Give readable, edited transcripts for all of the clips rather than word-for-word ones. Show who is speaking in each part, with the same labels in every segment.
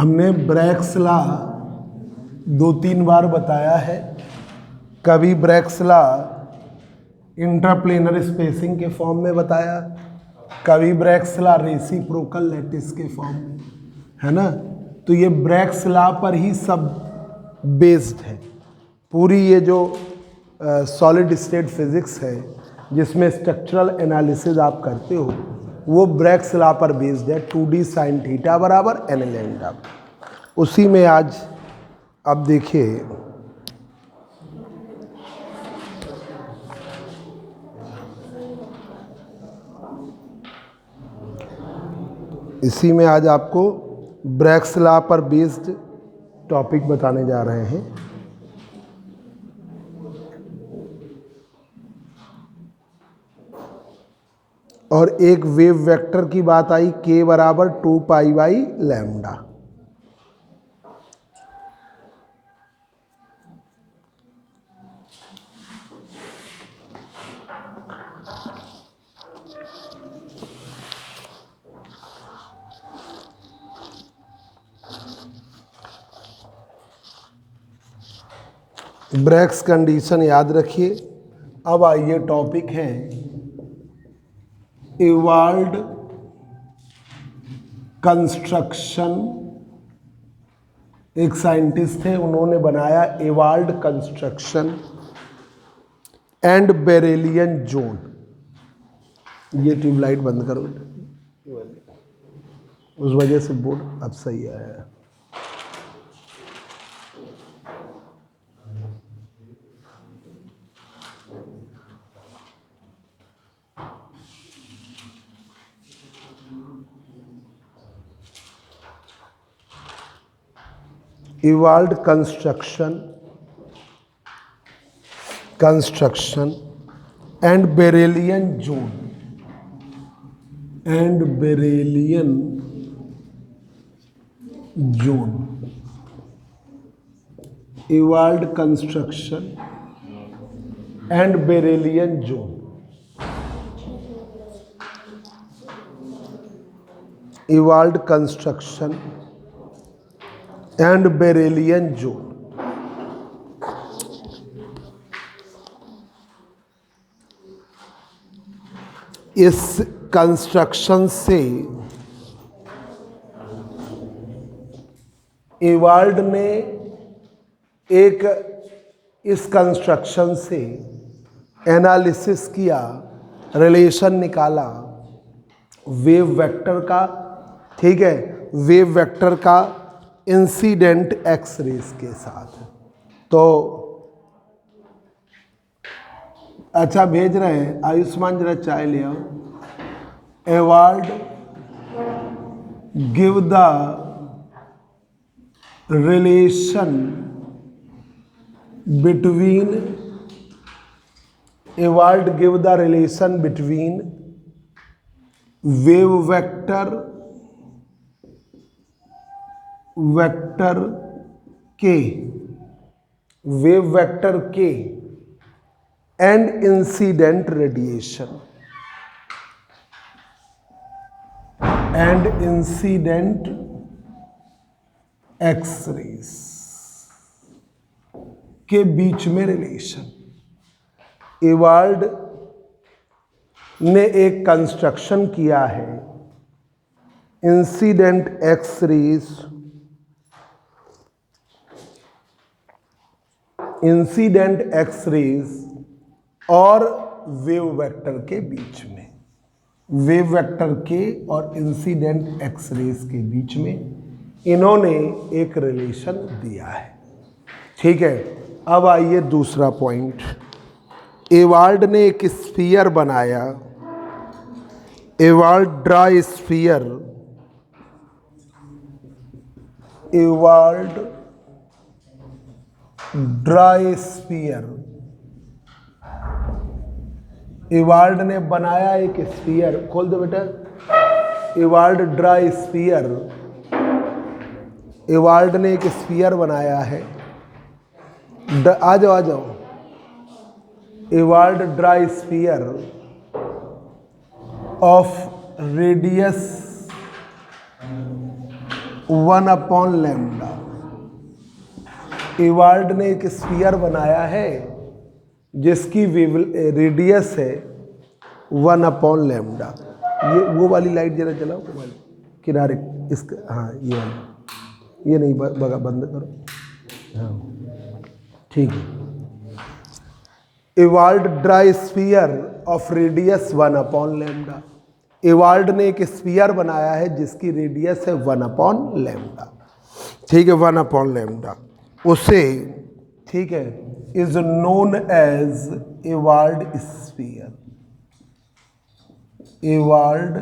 Speaker 1: हमने Bragg's law 2-3 बार बताया है। कभी ब्रैग्स लॉ इंट्राप्लेनर स्पेसिंग के फॉर्म में बताया, कभी ब्रैग्स लॉ रेसिप्रोकल लैटिस के फॉर्म में, है ना। तो ये ब्रैग्स लॉ पर ही सब बेस्ड है। पूरी ये जो सॉलिड स्टेट फिजिक्स है जिसमें स्ट्रक्चरल एनालिसिस आप करते हो, वो ब्रैग्स लॉ पर बेस्ड है। 2D साइन थीटा बराबर n लैम्डा। उसी में आज अब देखिए इसी में आज आपको ब्रैग्स लॉ पर बेस्ड टॉपिक बताने जा रहे हैं। और एक वेव वेक्टर की बात आई, k बराबर 2 pi by lambda. Bragg's condition याद रखिए। अब आइए टॉपिक है एवाल्ड कंस्ट्रक्शन। एक साइंटिस्ट थे, उन्होंने बनाया एवाल्ड कंस्ट्रक्शन एंड बेरेलियन जोन। ये ट्यूबलाइट बंद करो, उस वजह से बोर्ड अब सही आया। evolved construction and Beryllian zone evolved construction and Beryllian zone evolved construction and Beryllian zone। इस कंस्ट्रक्शन से एवाल्ड ने इस कंस्ट्रक्शन से एनालिसिस किया, रिलेशन निकाला वेव वेक्टर का, ठीक है, वेव वेक्टर का इंसिडेंट एक्स रेस के साथ। तो अच्छा भेज रहे हैं, आयुष्मान जरा चाय ले आओ। Ewald give the relation between wave vector K and incident radiation and incident x rays के बीच में रिलेशन। एवाल्ड ने एक कंस्ट्रक्शन किया है, इंसिडेंट एक्स रेस और वेव वेक्टर के बीच में, वेव वेक्टर के और इंसिडेंट एक्स रेस के बीच में इन्होंने एक रिलेशन दिया है, ठीक है। अब आइए दूसरा पॉइंट। एवाल्ड ने एक स्फीयर बनाया, एवाल्ड ड्रा स्फीयर, एवाल्ड ड्रा स्फीयर। एवाल्ड ने बनाया एक स्फीयर, खोल दो बेटा। एवाल्ड ड्रा स्फीयर, एवाल्ड ने एक स्फीयर बनाया है। आ जाओ। एवाल्ड ड्रा स्फीयर ऑफ रेडियस 1/λ। इवाल्ड ने एक स्फीयर बनाया है जिसकी रेडियस है 1/λ। ये वो वाली लाइट जरा जलाओ, वो वाली किनारे, इसके, हाँ ये वाली, ये नहीं बगा, बंद करो। हाँ ठीक है। इवाल्ड ड्राई स्फीयर ऑफ रेडियस 1/λ। इवाल्ड ने एक स्फीयर बनाया है जिसकी रेडियस है 1/λ। ठीक है, 1/λ उसे, ठीक है, is known as Ewald sphere. Ewald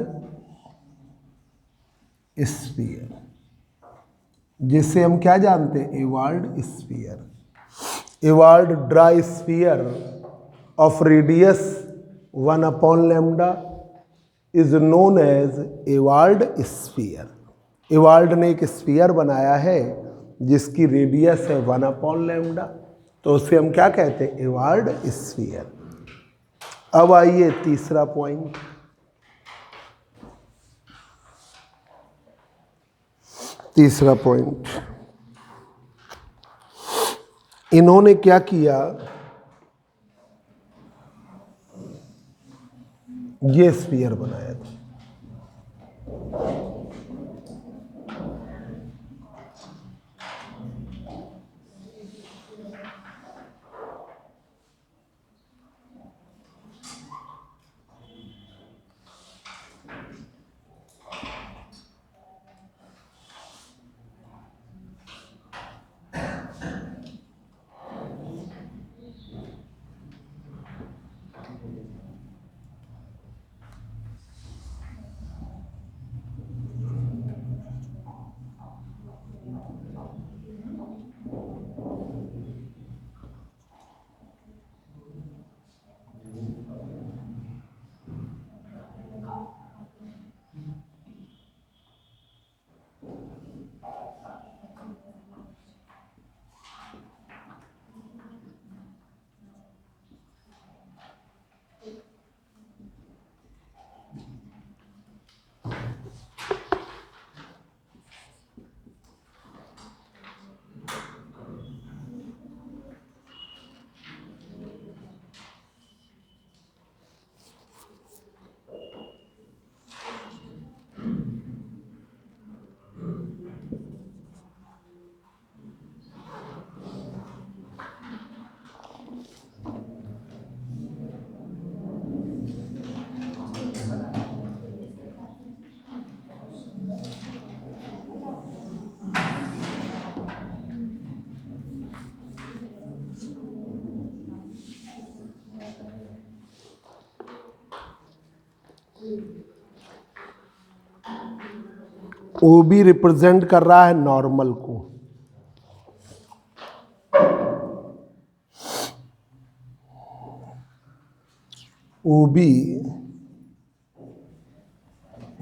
Speaker 1: sphere, जिसे हम क्या जानते हैं, Ewald sphere. Ewald drew sphere of radius 1/λ is known as Ewald sphere. Ewald ने एक स्फीयर बनाया है जिसकी रेडियस है 1/λ, तो उसे हम क्या कहते हैं, इवाल्ड स्फीयर। अब आइए तीसरा पॉइंट। तीसरा पॉइंट, इन्होंने क्या किया, ये स्फीयर बनाया था। ओ बी रिप्रेजेंट कर रहा है नॉर्मल को, ओ बी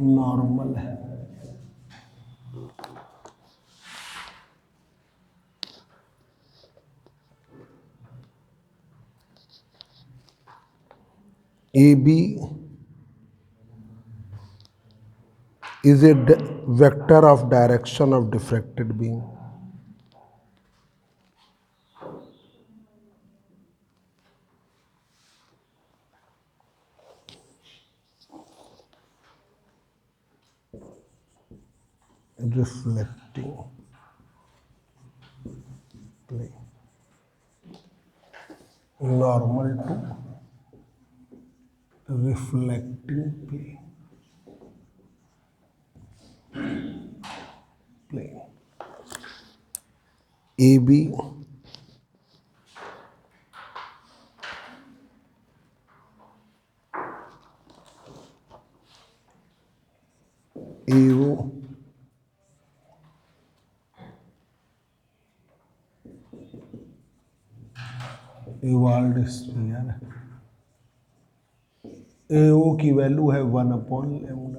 Speaker 1: नॉर्मल है। A B is a vector of direction of diffracted beam. Reflecting plane, normal to reflecting plane. AB AO Ewald sphere. AO की वैल्यू है 1/λ।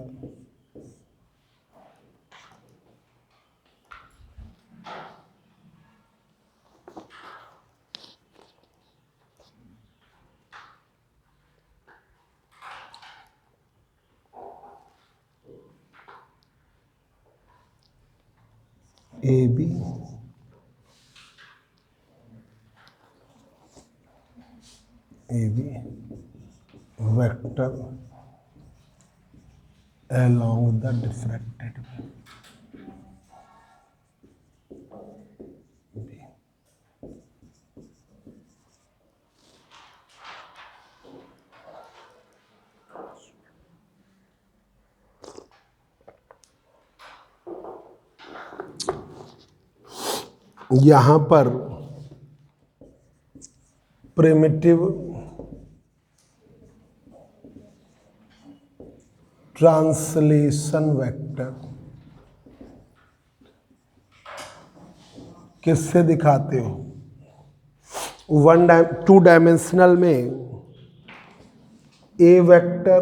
Speaker 1: A B vector along the diffracted wave. यहां पर primitive translation vector किससे दिखाते हो? Two dimensional में A vector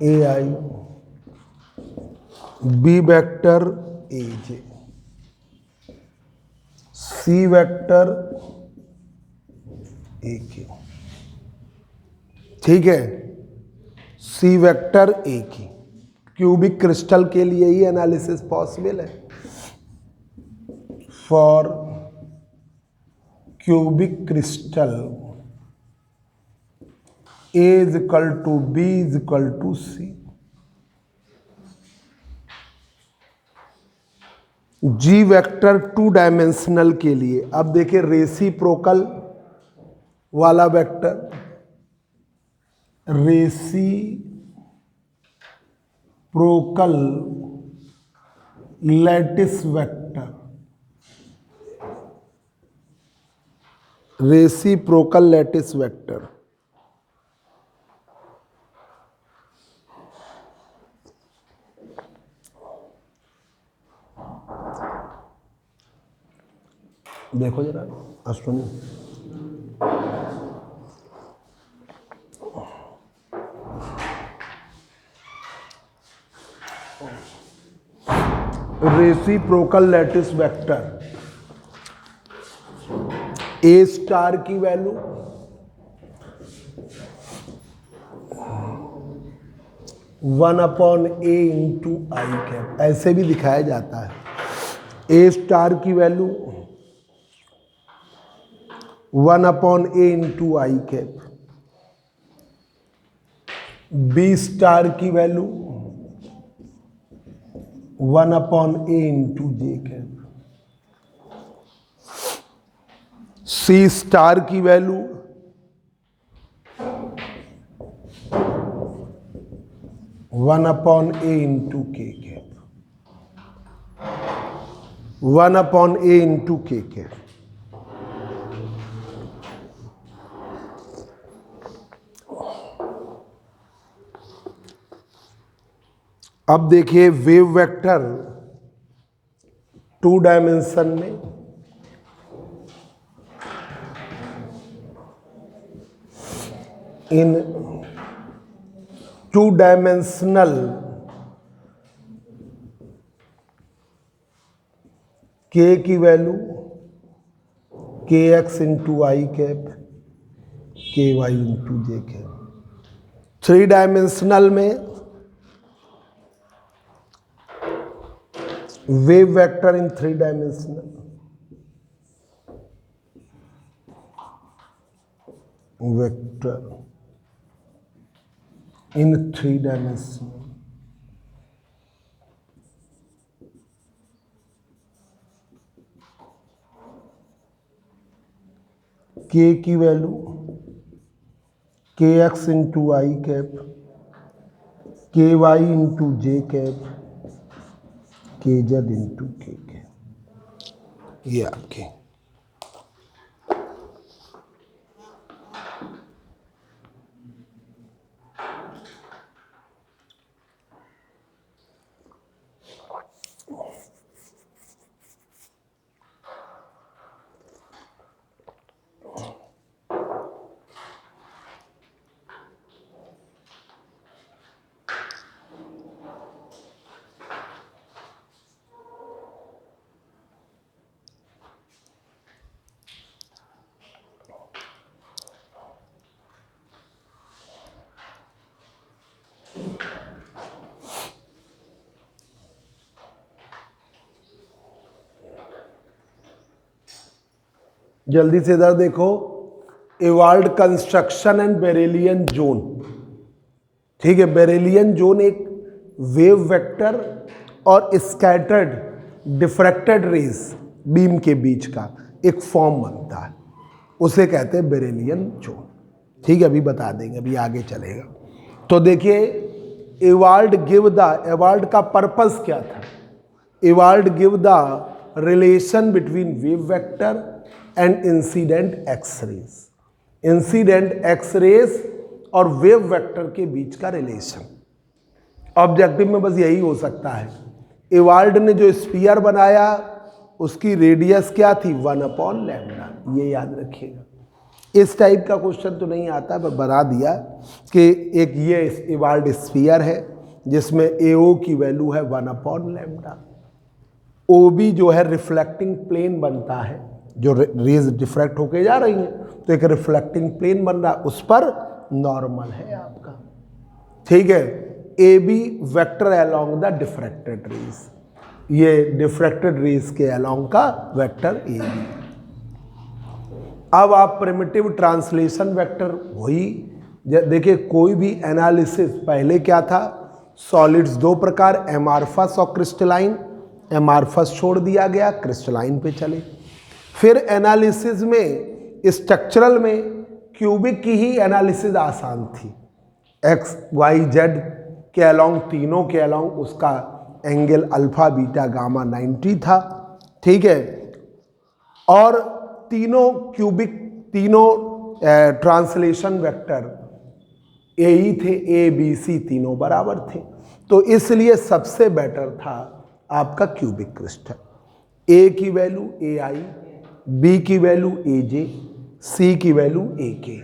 Speaker 1: A I, B vector A J, C vector A K. ठीक है, सी वेक्टर ए की। क्यूबिक क्रिस्टल के लिए ही एनालिसिस पॉसिबल है। For cubic crystal A is equal to B is equal to C. G vector two dimensional के लिए अब देखिए रेसिप्रोकल वाला vector, reciprocal lattice vector, reciprocal lattice vector देखो जरा Ashwini, reciprocal lattice vector A star की value 1/a into I cap, ऐसे भी दिखाया जाता है। ए स्टार की value 1/a into I cap, B star की value 1/a into J cap, सी स्टार की value 1/a into K cap, 1/a into K cap. अब देखिए वेव वेक्टर टू डायमेंशन में इन टू डायमेंशनल के की वैल्यू के x into I cap, के Y into J cap. Three dimensional में wave vector in three dimensional, vector in three dimensional, के की वैल्यू के एक्स इंटू आई कैप, के वाई इंटू जे कैप, के जेड इंटू के कैप। ये आपके जल्दी से इधर देखो, इवाल्ड कंस्ट्रक्शन एंड बेरेलियन जोन। ठीक है, बेरेलियन जोन एक वेव वेक्टर और स्कैटर्ड डिफ्रैक्टेड रेज बीम के बीच का एक फॉर्म बनता है, उसे कहते हैं बेरेलियन जोन। ठीक है, अभी बता देंगे, अभी आगे चलेगा। तो देखिए, एवाल्ड का पर्पस क्या था? Ewald give the relation between wave vector and incident x rays. Incident x rays और वेव वेक्टर के बीच का रिलेशन। ऑब्जेक्टिव में बस यही हो सकता है। एवाल्ड ने जो स्फीयर बनाया उसकी रेडियस क्या थी? 1/λ। ये याद रखिएगा। इस टाइप का क्वेश्चन तो नहीं आता, पर बना दिया कि एक ये एवाल्ड स्फीयर है जिसमें AO की वैल्यू है 1/λ। OB जो है रिफ्लेक्टिंग प्लेन बनता है, जो रेज डिफ्रैक्ट होके जा रही हैं, तो एक रिफ्लेक्टिंग प्लेन बन रहा है, उस पर नॉर्मल है आपका। ठीक है, AB vector along the diffracted rays, ये डिफ्रैक्टेड रेज के अलोंग का वेक्टर AB। अब आप प्रिमिटिव ट्रांसलेशन वेक्टर वही देखिए, कोई भी एनालिसिस पहले क्या था? सॉलिड्स दो प्रकार, एमार्फस और क्रिस्टलाइन। एमार्फस छोड़ दिया गया, क्रिस्टलाइन पे चले। फिर एनालिसिस में स्ट्रक्चरल में क्यूबिक की ही एनालिसिस आसान थी। एक्स वाई जेड के अलोंग, तीनों के अलोंग उसका एंगल अल्फा बीटा गामा 90 था। ठीक है, और तीनों क्यूबिक, तीनों ट्रांसलेशन वेक्टर यही थे, ABC तीनों बराबर थे, तो इसलिए सबसे बेटर था आपका क्यूबिक क्रिस्टल। A की वैल्यू AI, B की वैल्यू AJ, C की value AK।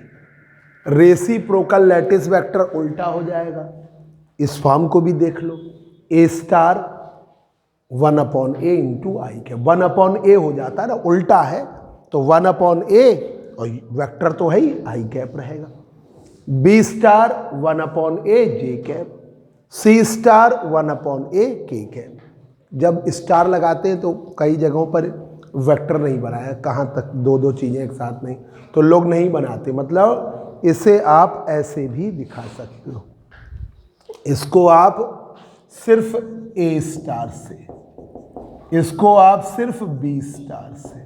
Speaker 1: Reciprocal lattice vector उल्टा हो जाएगा, इस फॉर्म को भी देख लो। A star 1/A into I cap. 1/A हो जाता है ना, उल्टा है तो 1/A, और वेक्टर तो है ही, आई कैप रहेगा। B स्टार 1/A जे कैप, C स्टार 1/A के कैप। जब स्टार लगाते हैं तो कई जगहों पर वेक्टर नहीं बनाया, कहाँ तक दो दो चीज़ें एक साथ नहीं, तो लोग नहीं बनाते। मतलब इसे आप ऐसे भी दिखा सकते हो, इसको आप सिर्फ A स्टार से, इसको आप सिर्फ B स्टार से,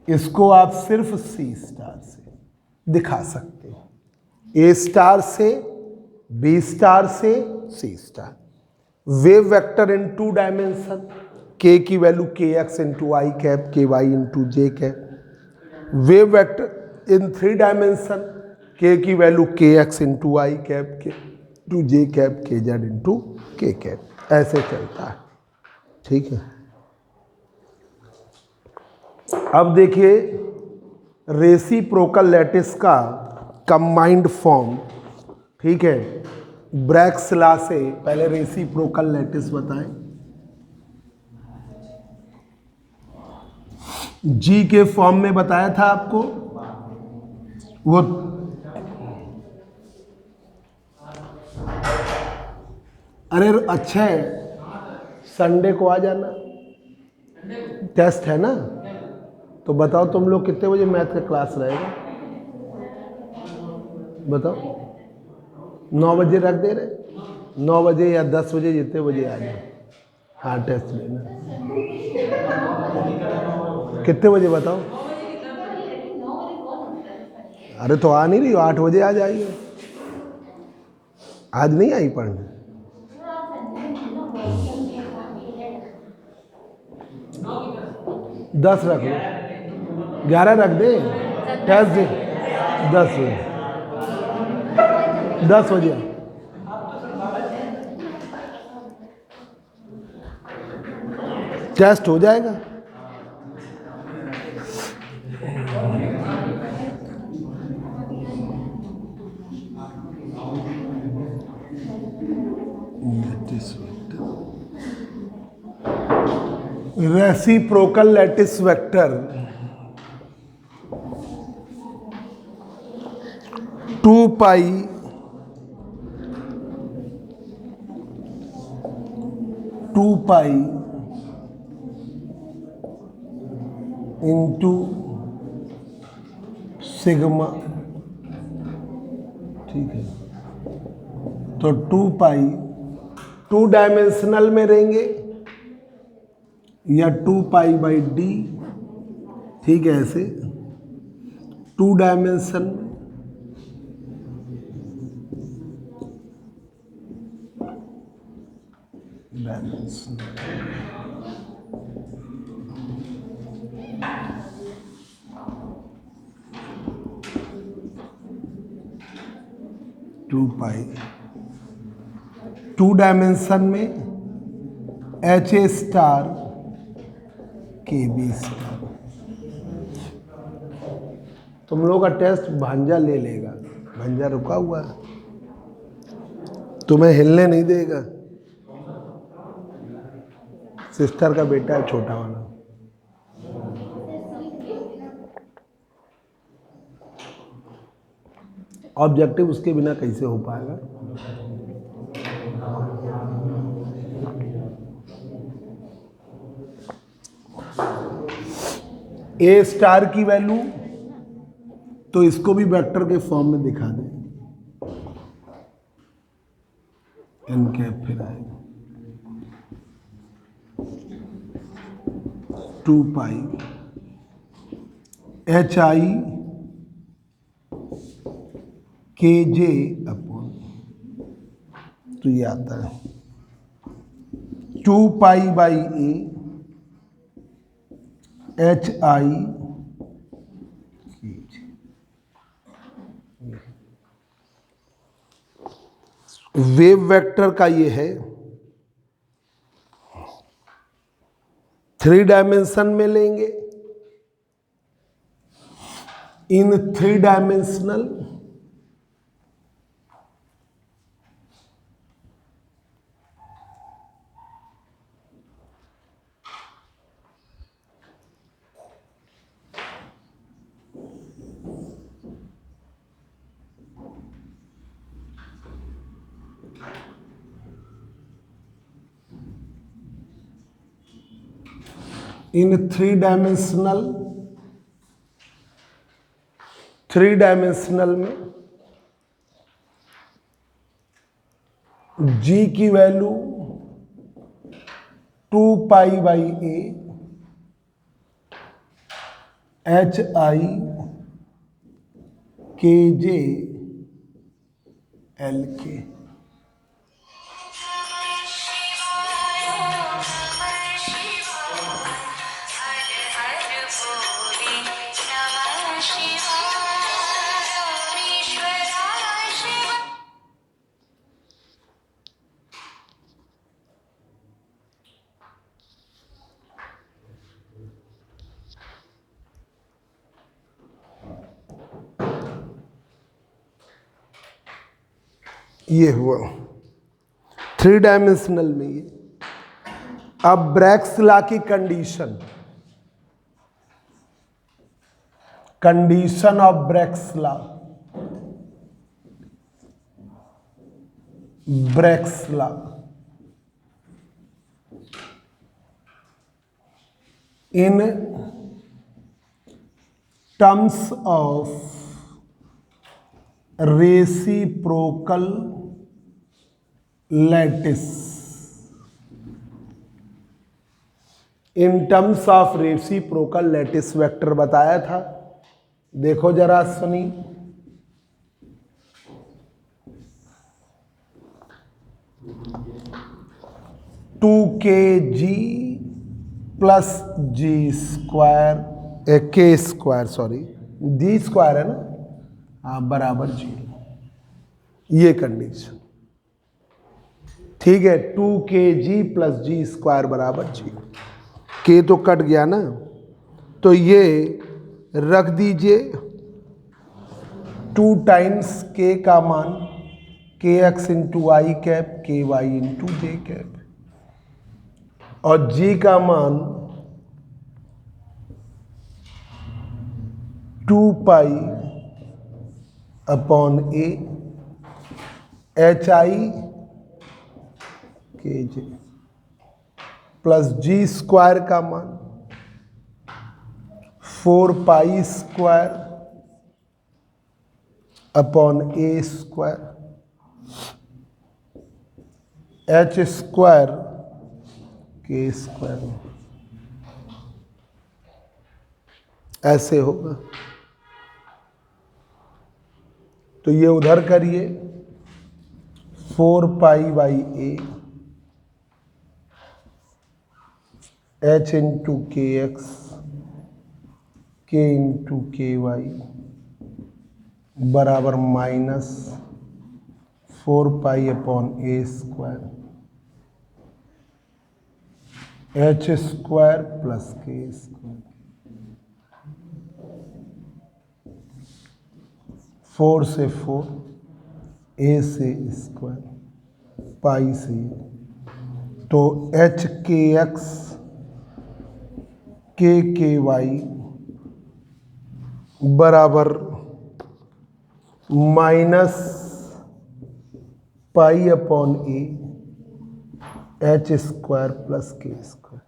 Speaker 1: इसको आप सिर्फ C स्टार से दिखा सकते हो। A स्टार से, B स्टार से, C star. Wave vector in 2 dimension, K की value KX into I cap, KY into J cap. Wave vector in 3 dimension, K की value KX into I cap, K two J cap, KZ into K cap. ऐसे चलता है। ठीक है, अब देखिए reciprocal lattice का कंबाइंड फॉर्म। ठीक है, ब्रैग्स लॉ से पहले रेसिप्रोकल लैटिस बताएं। G के फॉर्म में बताया था आपको, वो अरे अच्छा है, संडे को आ जाना, टेस्ट है ना। तो बताओ तुम लोग कितने बजे मैथ का क्लास रहेगा? बताओ, 9 बजे रख दे रहे, 9 बजे या 10 बजे, जितने बजे आ जाए। हाँ, टेस्ट लेना कितने बजे बताओ? अरे तो आ नहीं रही हो, 8 बजे आ जाइए। आज नहीं आई पढ़ने? दस रख लो, 11 रख दे, टेस्ट दे 10 बजे, 10 बजे टेस्ट हो जाएगा। Reciprocal lattice vector 2 pi into sigma, ठीक है। तो 2 पाई 2 डायमेंशनल में रहेंगे या 2 पाई बाई डी, ठीक है, ऐसे 2 डायमेंशन में। टू पाई 2 डायमेंशन में एच ए स्टार के बी स्टार। तुम लोग का टेस्ट भांजा ले लेगा, भांजा रुका हुआ है, तुम्हें हिलने नहीं देगा। सिस्टर का बेटा है छोटा वाला। ऑब्जेक्टिव उसके बिना कैसे हो पाएगा। ए स्टार की वैल्यू तो इसको भी वेक्टर के फॉर्म में दिखा दें, एन कैप फिर आएगा 2 पाई एच आई के जे अपॉन, तो ये आता है 2 pi by A H I wave vector का ये है 3 डायमेंशन में लेंगे। इन 3 डायमेंशनल इन 3 डायमेंशनल में जी की value 2 pi by A H I के जे एल के। ये हुआ 3 डायमेंशनल में ये। अब ब्रैग्स लॉ की condition of Bragg's law in terms of reciprocal lattice. In terms of reciprocal lattice vector बताया था, देखो जरा सुनी। टू के जी प्लस जी स्क्वायर के स्क्वायर, सॉरी जी स्क्वायर है ना, हाँ, बराबर 0। ये कंडीशन ठीक है। 2 के जी प्लस जी स्क्वायर बराबर 0। के तो कट गया ना, तो ये रख दीजिए 2 टाइम्स के का मान के एक्स इंटू आई कैप के वाई इंटू जे कैप, और जी का मान 2 pi upon A H I के जे प्लस जी स्क्वायर का मान 4 पाई स्क्वायर अपॉन ए square, H square K square, ऐसे होगा। तो ये उधर करिए, 4 पाई बाई ए एच इंटू के एक्स के इंटू के वाई बराबर माइनस 4 पाई अपॉन ए square H square plus K square, 4 से 4, ए से स्क्वायर, पाई से, तो H K X K Y बराबर माइनस पाई अपॉन ए H square plus K square.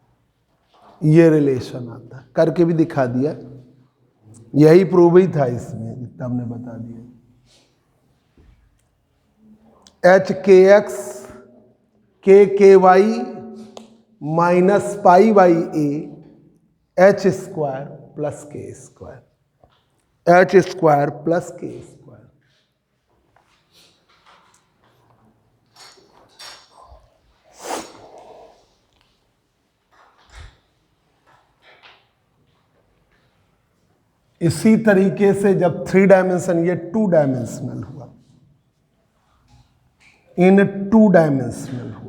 Speaker 1: ये रिलेशन आता है, करके भी दिखा दिया, यही प्रूव ही था इसमें जितना हमने बता दिया। H K X K Y minus pi by A H square plus K square, H square plus K square. इसी तरीके से जब 3 डायमेंशन, ये 2 डायमेंशनल हुआ, इन 2 डायमेंशनल हुआ,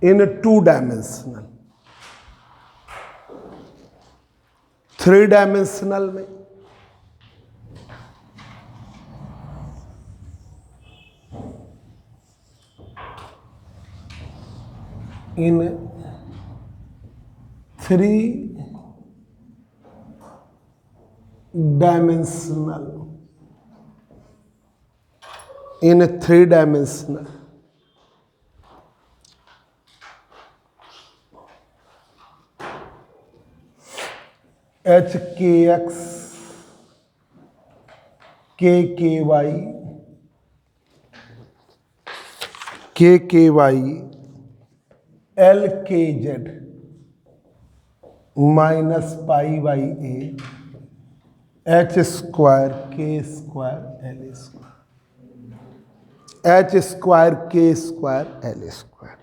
Speaker 1: इन 2 डायमेंशनल, 3 डायमेंशनल में in 3 dimensional, in 3 dimensional H K X K Y K Y L K Z minus pi by A H square K square L square, H square K square L square,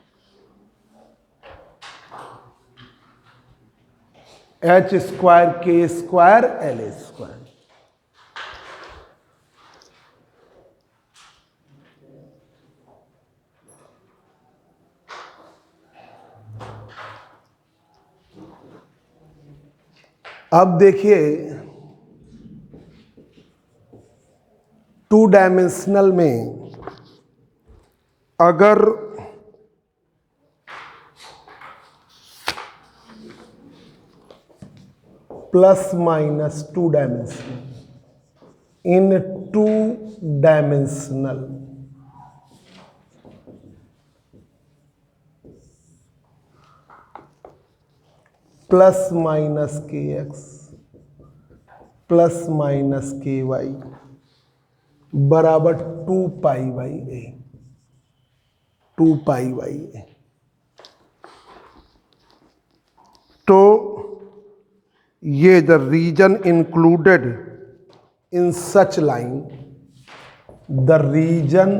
Speaker 1: H square K square L square. अब देखिए 2 dimensional में अगर plus minus 2 dimensional, in 2 dimensional plus minus K X plus minus K Y बराबर 2 pi by A, 2 pi by a. तो ये the region included in such line, the region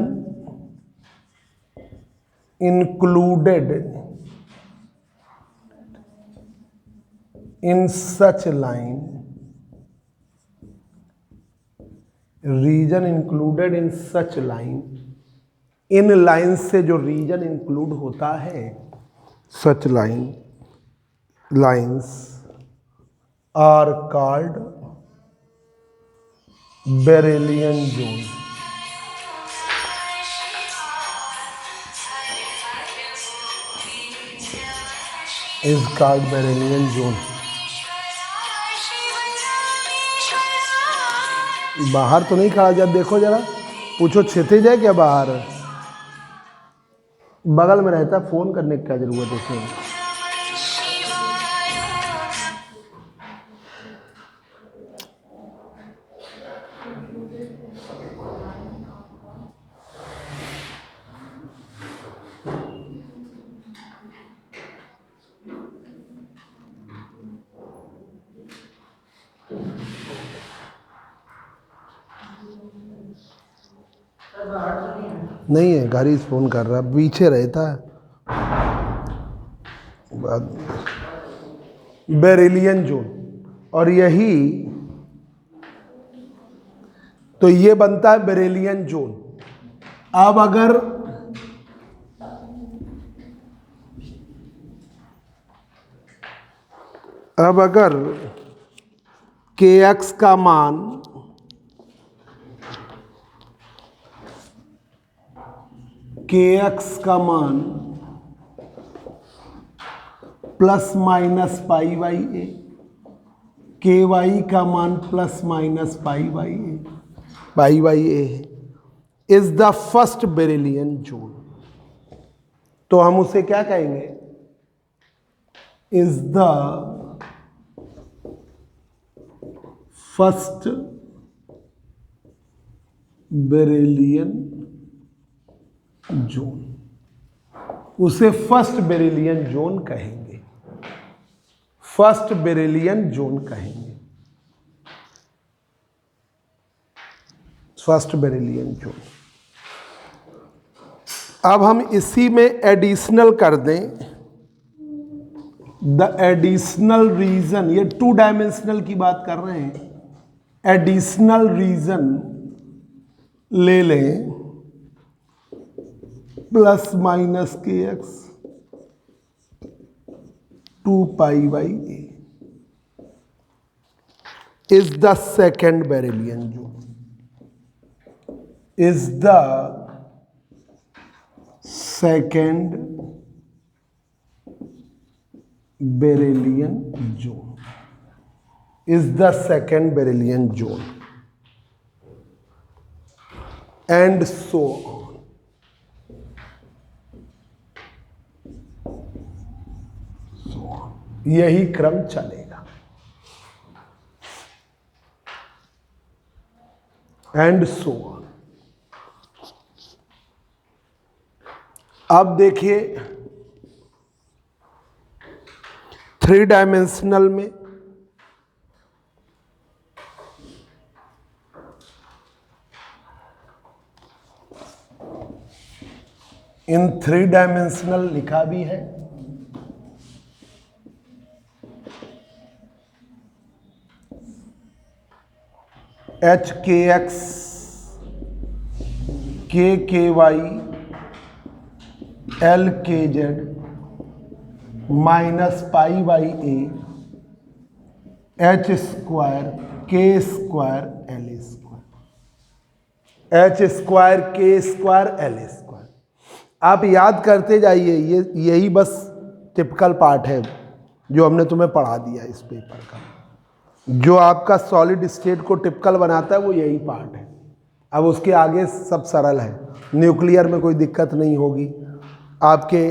Speaker 1: included in such line, region included in such line, इन line से जो region include होता है, such line, lines are called Brillouin zone, is called Brillouin zone. बाहर तो नहीं खड़ा, जब देखो जरा, पूछो क्षितिज है क्या बाहर? बगल में रहता, फोन करने की क्या जरूरत है उसमें? नहीं है, घर ही फोन कर रहा, पीछे रहता है। बेरिलियन जोन, और यही तो ये बनता है बेरिलियन जोन। अब अगर kx का मान plus minus pi by a, K Y का मान plus minus pi by a is the first Brillouin zone. तो हम उसे क्या कहेंगे? Is the first Brillouin zone, उसे फर्स्ट बेरिलियन जोन कहेंगे, फर्स्ट बेरिलियन जोन कहेंगे, फर्स्ट बेरिलियन जोन। अब हम इसी में एडिशनल कर दें, द एडिशनल रीजन, ये 2 डायमेंशनल की बात कर रहे हैं, एडिशनल रीजन ले लें plus minus K X 2 pi by a is the second Brillouin zone, is the second Brillouin zone, is the second Brillouin zone, and so यही क्रम चलेगा, एंड सो ऑन। अब देखिए 3 डायमेंशनल में इन 3 डायमेंशनल लिखा भी है, H K X K Y L K Z minus pi by A H square K square L square, H square K square L square. आप याद करते जाइए, यही बस टिपिकल पार्ट है जो हमने तुम्हें पढ़ा दिया इस पेपर का। जो आपका सॉलिड स्टेट को टिपिकल बनाता है वो यही पार्ट है। अब उसके आगे सब सरल है, न्यूक्लियर में कोई दिक्कत नहीं होगी आपके।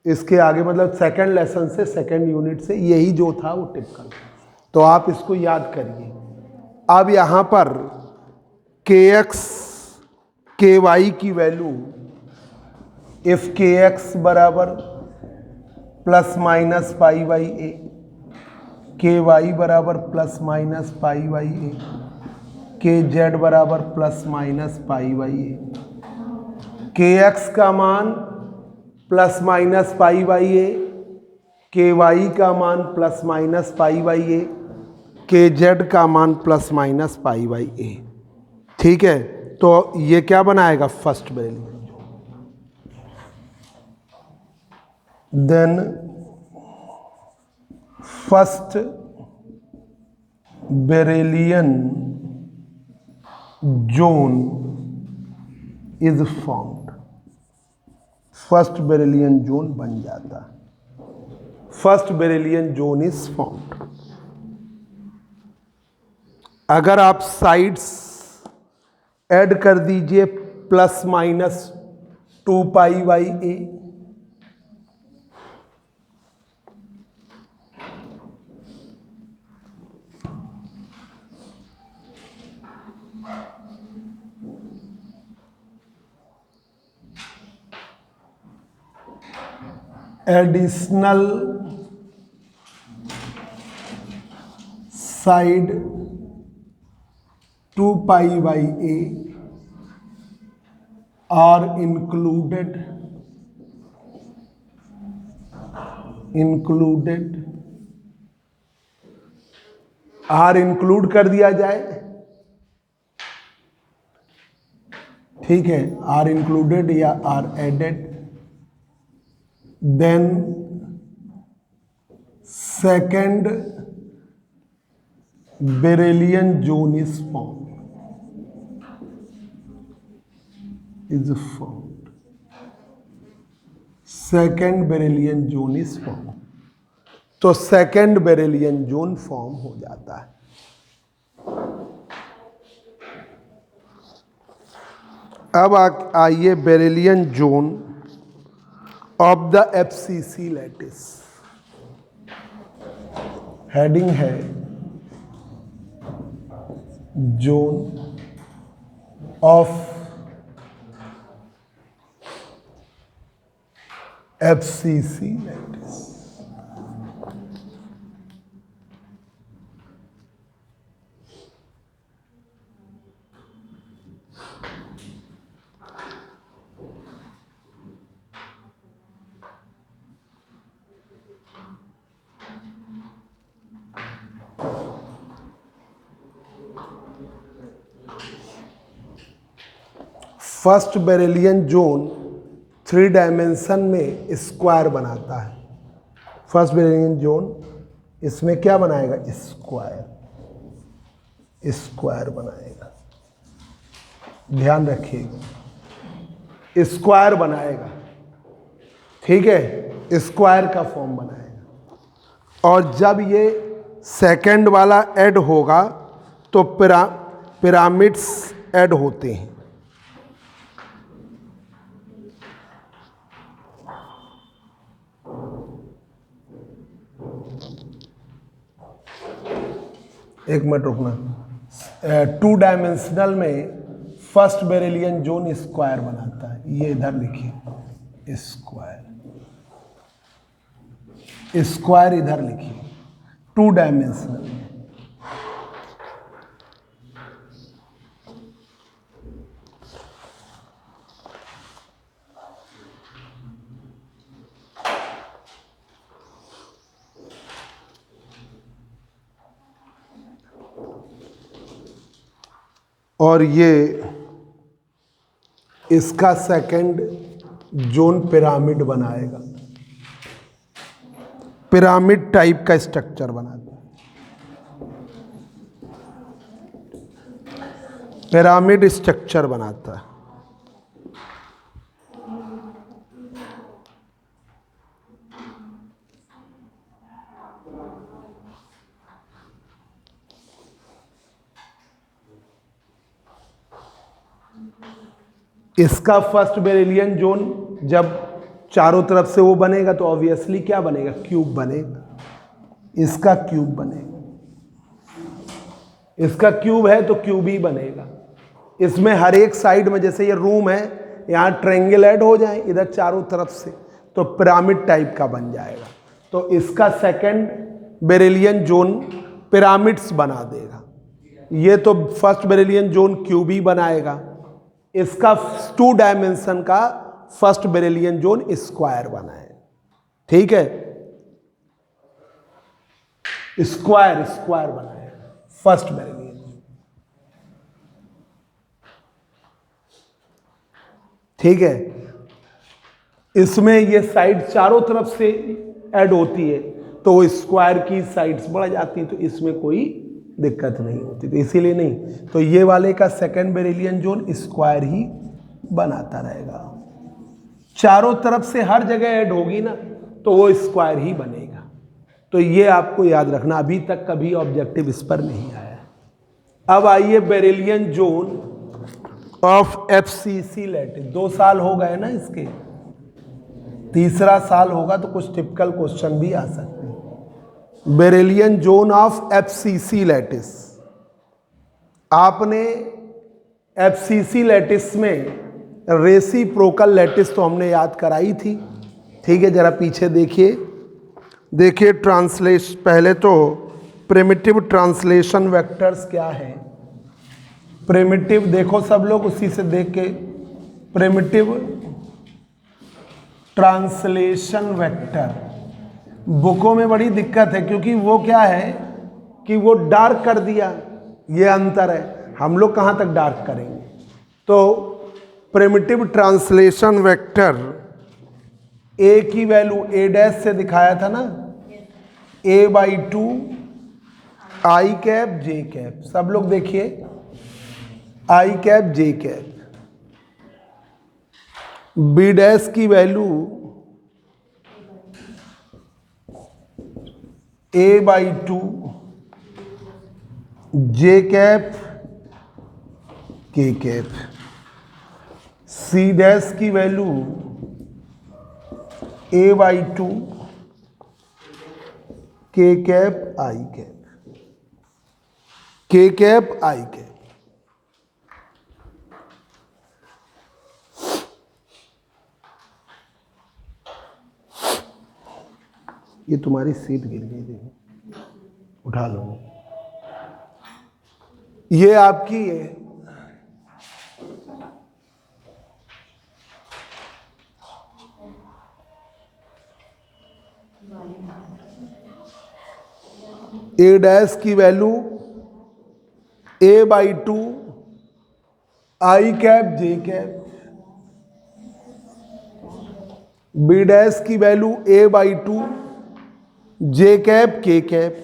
Speaker 1: इसके आगे मतलब सेकंड लेसन से, सेकंड यूनिट से यही जो था वो टिपिकल, तो आप इसको याद करिए। अब यहाँ पर के एक्स के वाई की वैल्यू, इफ के एक्स बराबर plus minus pi by a, K Y बराबर plus minus pi by a, K Z बराबर plus minus pi by a, K X का मान plus minus pi by a, K Y का मान plus minus pi by a, K Z का मान plus minus pi by a. ठीक है, तो ये क्या बनाएगा? First Brillouin. Then first Brillouin zone is formed, first Brillouin zone बन जाता है, first Brillouin zone is formed. अगर आप साइड्स ऐड कर दीजिए plus minus 2π/a, additional side 2π/a are included are include कर दिया जाए, ठीक है, आर इंक्लूडेड या are added, then second Brillouin zone is formed, second Brillouin zone is form. तो सेकेंड बेरेलियन जोन फॉर्म हो जाता है। अब आइए Brillouin zone of the FCC lattice. Heading है zone of FCC lattice. First बेरेलियन zone 3 dimension में square बनाता है। फर्स्ट बेरेलियन जोन इसमें क्या बनाएगा? स्क्वायर बनाएगा। ध्यान रखिएगा, स्क्वायर बनाएगा, ठीक है, स्क्वायर का फॉर्म बनाएगा। और जब ये सेकंड वाला ऐड होगा तो पिरामिड्स ऐड होते हैं। एक मिनट रुकना। 2 डायमेंशनल में फर्स्ट बेरेलियन जोन स्क्वायर बनाता है। ये इधर लिखिए, स्क्वायर इधर लिखिए 2 डायमेंशनल में। और ये इसका सेकंड जोन पिरामिड बनाएगा, पिरामिड टाइप का स्ट्रक्चर बनाता है, पिरामिड स्ट्रक्चर बनाता है। इसका फर्स्ट बेरेलियन जोन जब चारों तरफ से वो बनेगा तो ऑब्वियसली क्या बनेगा? क्यूब बनेगा। इसका क्यूब बनेगा, इसका क्यूब है तो क्यूब ही बनेगा। इसमें हर एक साइड में, जैसे ये रूम है, यहाँ ट्रायंगल ऐड हो जाए इधर चारों तरफ से तो पिरामिड टाइप का बन जाएगा। तो इसका सेकंड बेरेलियन जोन पिरामिड्स बना देगा। ये तो फर्स्ट बेरेलियन जोन क्यूब ही बनाएगा। इसका 2 डायमेंशन का फर्स्ट बेरेलियन जोन स्क्वायर बनाए, ठीक है, स्क्वायर बनाए फर्स्ट बेरेलियन जोन, ठीक है। इसमें ये साइड चारों तरफ से ऐड होती है तो वो स्क्वायर की साइड्स बढ़ जाती हैं, तो इसमें कोई दिक्कत नहीं होती, तो इसीलिए नहीं। तो ये वाले का सेकंड बेरेलियन जोन स्क्वायर ही बनाता रहेगा। चारों तरफ से हर जगह ऐड होगी ना तो वो स्क्वायर ही बनेगा। तो ये आपको याद रखना, अभी तक कभी ऑब्जेक्टिव इस पर नहीं आया। अब आइए बेरिलियन जोन ऑफ एफसीसी लैटिस। 2 साल हो गए ना इसके, तीसरा साल होगा तो कुछ टिपिकल क्वेश्चन भी आ सकते हैं। बेरिलियन जोन ऑफ एफसीसी लैटिस, आपने एफसीसी लैटिस में रेसिप्रोकल लैटिस तो हमने याद कराई थी, ठीक है। जरा पीछे देखिए ट्रांसलेशन, पहले तो प्रिमिटिव ट्रांसलेशन वेक्टर्स क्या है। प्रिमिटिव देखो सब लोग उसी से देख के, प्रिमिटिव ट्रांसलेशन वेक्टर बुकों में बड़ी दिक्कत है, क्योंकि वो क्या है कि वो डार्क कर दिया, ये अंतर है। हम लोग कहाँ तक डार्क करेंगे। तो प्रिमिटिव ट्रांसलेशन वेक्टर ए की वैल्यू ए डैश से दिखाया था ना, a/2 आई कैप जे कैप। सब लोग देखिए, आई कैप जे कैप। बी डैश की वैल्यू a/2 जे कैप के कैप। सी डैश की वैल्यू a/2 के कैप आई कैप, के कैप आई कैप। ये तुम्हारी सीट गिर गई, देखो उठा लो। ये आपकी है, ए डैश की वैल्यू a/2 आई कैप जे कैप। बी डैश की वैल्यू a/2 जे कैप के कैप।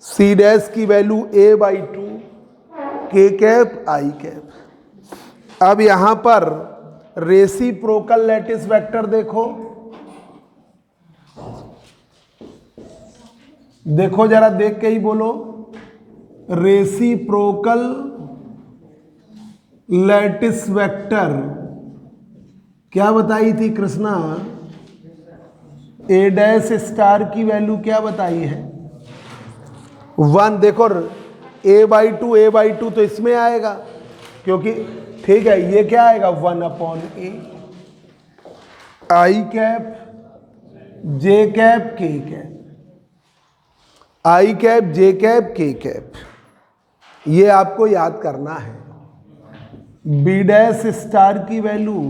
Speaker 1: सी डैश की वैल्यू a/2 के कैप आई कैप। अब यहां पर रेसिप्रोकल लैटिस वेक्टर देखो जरा देख के ही बोलो। रेसिप्रोकल लैटिस वेक्टर क्या बताई थी कृष्णा? ए डैश स्टार की वैल्यू क्या बताई है? 1। देखो a/2 तो इसमें आएगा, क्योंकि ठीक है, ये क्या आएगा 1/a आई कैप जे कैप के कैप, आई कैप जे कैप के कैप। ये आपको याद करना है। बी डैश स्टार की वैल्यू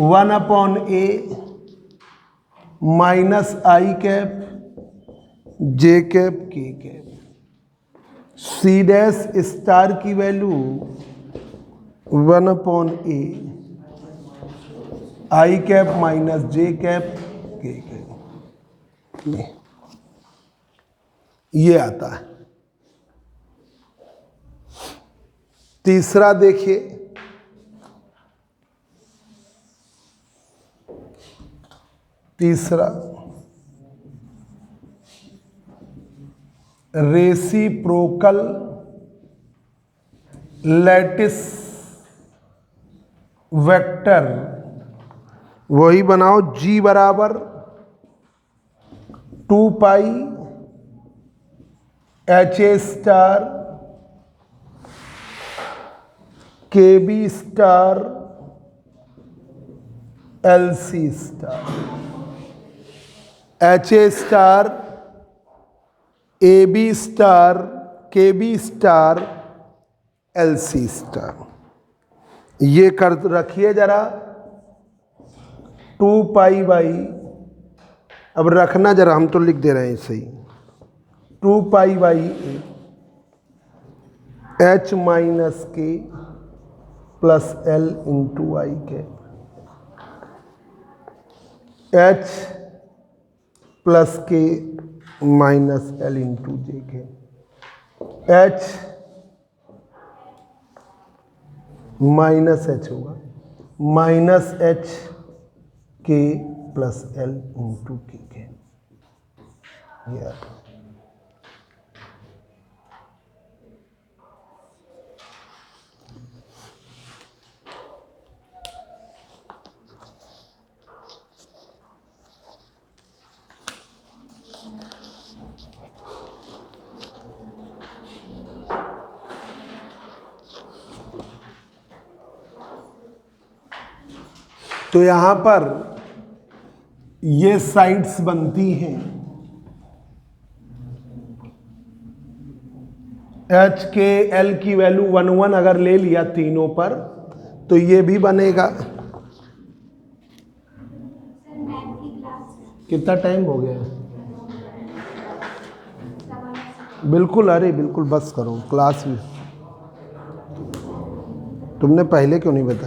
Speaker 1: 1/a माइनस आई कैप जे कैप के कैप। सी डैश स्टार की वैल्यू 1/a आई कैप माइनस जे कैप के कैप। ये आता है। तीसरा देखिए, तीसरा रेसिप्रोकल लैटिस वेक्टर, वही बनाओ G बराबर 2 पाई HA star KB star LC star. HA star AB star KB star LC star. ये कर रखिए जरा 2 पाई बाई, अब रखना जरा, हम तो लिख दे रहे हैं सही, 2 पाई बाई H माइनस के प्लस L इंटू आई के। H प्लस के माइनस L इंटू जे के। H माइनस H होगा, माइनस H के प्लस L इंटू के। तो यहां पर ये साइड्स बनती हैं एच के एल की वैल्यू 1 1 अगर ले लिया तीनों पर तो ये भी बनेगा। कितना टाइम हो गया? बिल्कुल, अरे बिल्कुल बस करो क्लास में। तुमने पहले क्यों नहीं बताया?